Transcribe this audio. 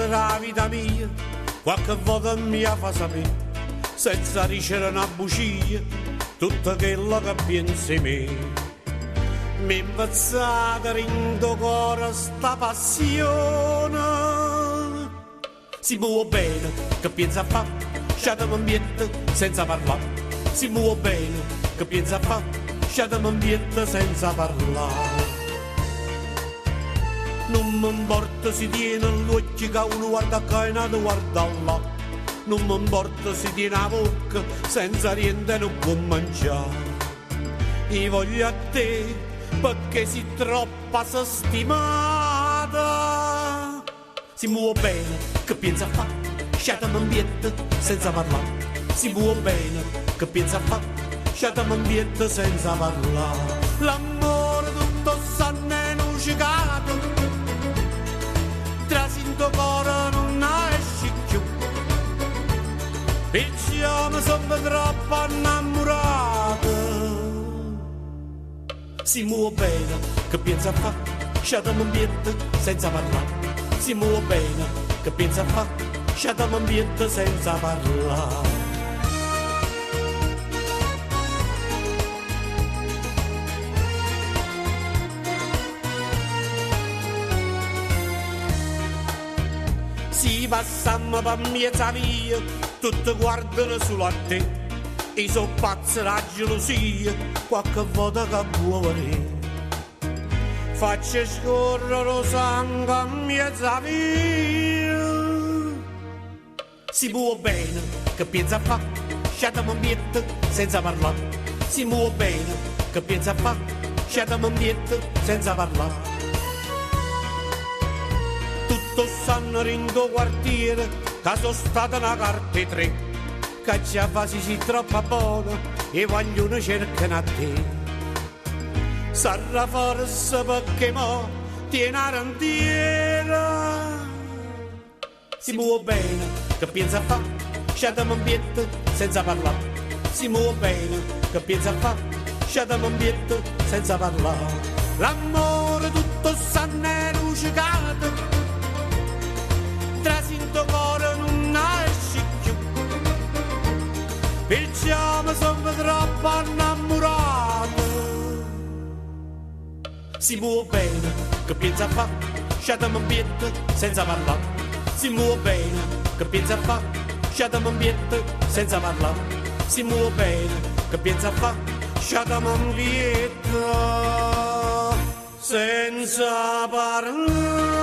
essere la vita mia, qualche volta mi fa sapere, senza dicere una bugia, tutto quello che pensi in me. Mi impazzata rindo cuore sta passione. Si muove bene, che pensa a fa, sciatami ambiente senza parlare. Si muove bene, che pensa a fa, sciatami ambiente senza parlare. Non mi importa se tiene l'occhio che uno guarda qua e un altro guarda là. Non mi importa se tiene la bocca senza niente non può mangiare. Io voglio a te perché sei troppo sostimata. Si muove bene, che pensa a fa, sciatami ambiente senza parlare. Si muove bene, che pensa a fa, sciatami ambiente senza parlare. L'amore tutto sanno è nucicato, trasinto cuore non esce più. Perciò mi sono troppo innamorato. Si muove bene, che pensa a fa, sciatami ambiente senza parlare. Si muove bene, che pensa a fa, sciatami ambiente senza parlare. Si passammo per mezza via, tutti guardano solo a te. I so pazzi la gelosia, qualche volta che vuoi vedere. Faccio scorrere lo sangue a mezza via. Si muove bene, che pensa a fa, sciatami ambiente senza parlare. Si muove bene, che pensa a fa, sciatami ambiente senza parlare. Tutto sanno in tuo quartiere, che sono stata una carta tre. Che già fasi si troppo buona e vogliono cercare a te. Sarà forse perché mo tiene la randiera. Si muove bene, che pensa a fa, sciatami ambiente senza parlare. Si muove bene, che pensa a fa, sciatami ambiente senza parlare. L'amore tutto sanno è lucicato, trasinto cuore non esce più. Perciò mi sono troppo innamorato. Si muove bene, che pensa a fa, sciatami ambiente senza parlare. Si muove bene, che pensa a fa, sciatami ambiente senza parlare. Si muove bene, che pensa a fa, sciatami ambiente senza parlare.